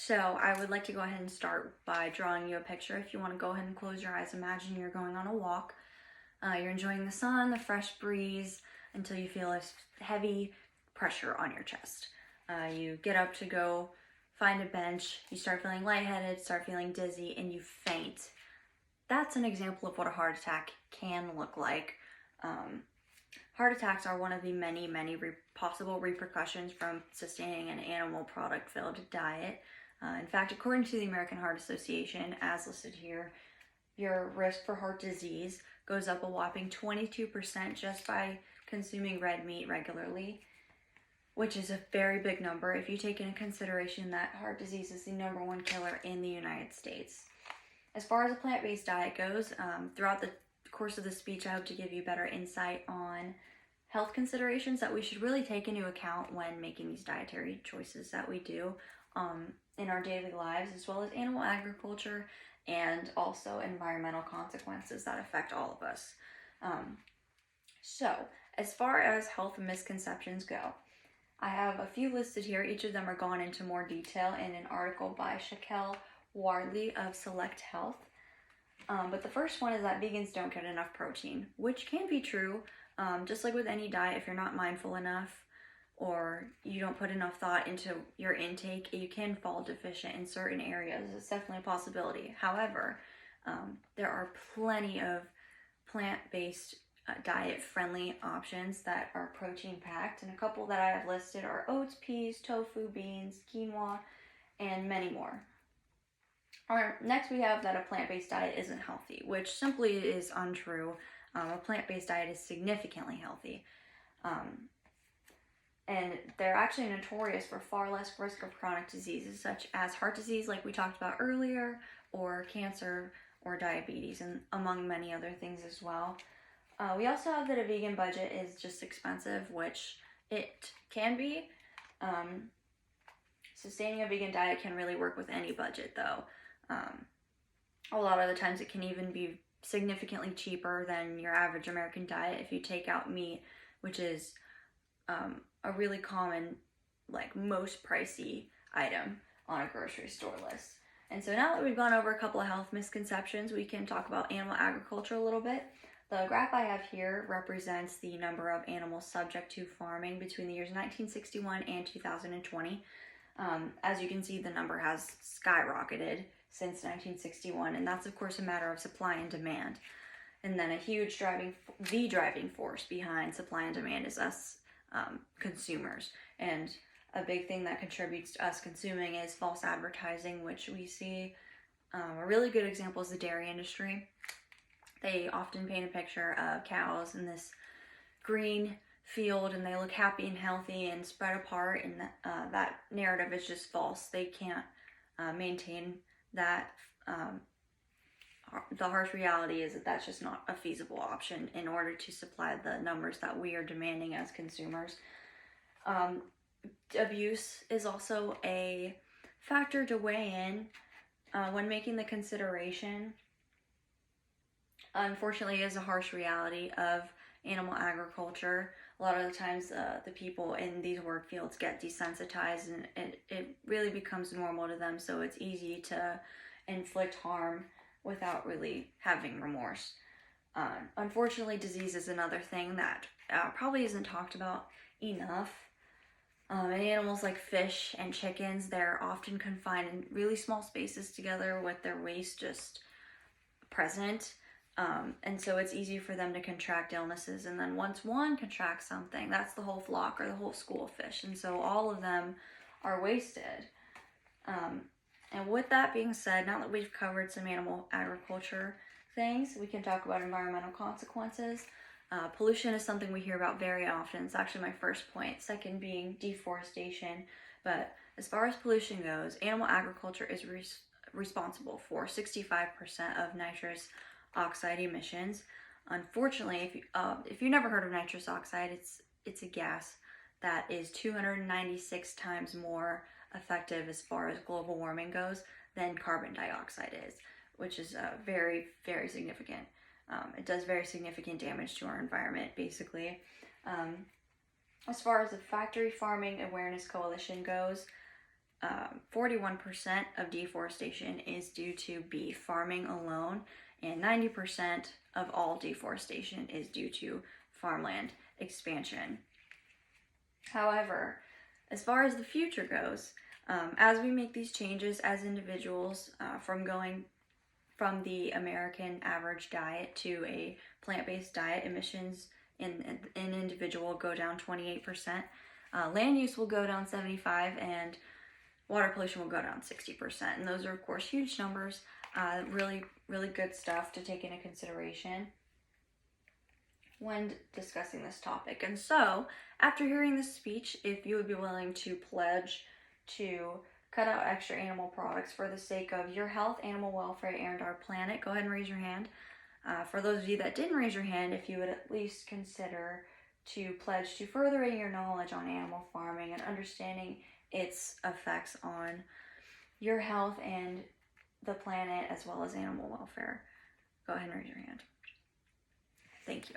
So I would like to go ahead and start by drawing you a picture. If you want to go ahead and close your eyes, imagine you're going on a walk. You're enjoying the sun, the fresh breeze, until you feel a heavy pressure on your chest. You get up to go find a bench, you start feeling lightheaded, start feeling dizzy, and you faint. That's an example of what a heart attack can look like. Heart attacks are one of the many possible repercussions from sustaining an animal product-filled diet. In fact, according to the American Heart Association, as listed here, your risk for heart disease goes up a whopping 22% just by consuming red meat regularly, which is a very big number if you take into consideration that heart disease is the #1 killer in the United States. As far as a plant-based diet goes, throughout the course of the speech, I hope to give you better insight on health considerations that we should really take into account when making these dietary choices that we do in our daily lives, as well as animal agriculture and also environmental consequences that affect all of us. So, as far as health misconceptions go, I have a few listed here. Each of them are gone into more detail in an article by Shaquille Wardley of Select Health. But the first one is that vegans don't get enough protein, which can be true. Just like with any diet, if you're not mindful enough or you don't put enough thought into your intake, you can fall deficient in certain areas. It's definitely a possibility. However, there are plenty of plant-based diet-friendly options that are protein-packed, and a couple that I have listed are oats, peas, tofu, beans, quinoa, and many more. Next, we have that a plant-based diet isn't healthy, which simply is untrue. A plant-based diet is significantly healthy. And they're actually notorious for far less risk of chronic diseases such as heart disease, like we talked about earlier, or cancer, or diabetes, and among many other things as well. We also have that a vegan budget is just expensive, which it can be. Sustaining a vegan diet can really work with any budget, though. A lot of the times it can even be significantly cheaper than your average American diet if you take out meat, which is a really common, like most pricey item on a grocery store list. And so now that we've gone over a couple of health misconceptions, we can talk about animal agriculture a little bit. The graph I have here represents the number of animals subject to farming between the years 1961 and 2020. As you can see, the number has skyrocketed since 1961, and that's of course a matter of supply and demand. And then a huge driving force behind supply and demand is us consumers. And a big thing that contributes to us consuming is false advertising, which we see a really good example is the dairy industry. They often paint a picture of cows in this green field and they look happy and healthy and spread apart, and that narrative is just false. They can't maintain that. The harsh reality is that that's just not a feasible option in order to supply the numbers that we are demanding as consumers. Abuse is also a factor to weigh in when making the consideration. Unfortunately, it is a harsh reality of animal agriculture. A lot of the times the people in these work fields get desensitized and it really becomes normal to them, so it's easy to inflict harm without really having remorse. Unfortunately, disease is another thing that probably isn't talked about enough. In animals like fish and chickens, they're often confined in really small spaces together with their waste just present. And so it's easy for them to contract illnesses. And then once one contracts something, that's the whole flock or the whole school of fish. And so all of them are wasted. And with that being said, now that we've covered some animal agriculture things, we can talk about environmental consequences. Pollution is something we hear about very often. It's actually my first point. Second being deforestation. But as far as pollution goes, animal agriculture is responsible for 65% of nitrous oxide emissions. Unfortunately, if you've never heard of nitrous oxide, it's a gas that is 296 times more effective as far as global warming goes than carbon dioxide is, which is very significant. It does very significant damage to our environment, basically. As far as the Factory Farming Awareness Coalition goes, 41% of deforestation is due to beef farming alone, and 90% of all deforestation is due to farmland expansion. However, as far as the future goes, as we make these changes as individuals, from going from the American average diet to a plant-based diet, emissions in an individual go down 28%, land use will go down 75%, and water pollution will go down 60%. And those are, of course, huge numbers. Really, really good stuff to take into consideration when discussing this topic. And so, after hearing this speech, if you would be willing to pledge to cut out extra animal products for the sake of your health, animal welfare, and our planet, go ahead and raise your hand. For those of you that didn't raise your hand, if you would at least consider to pledge to furthering your knowledge on animal farming and understanding its effects on your health and the planet, as well as animal welfare, go ahead and raise your hand. Thank you.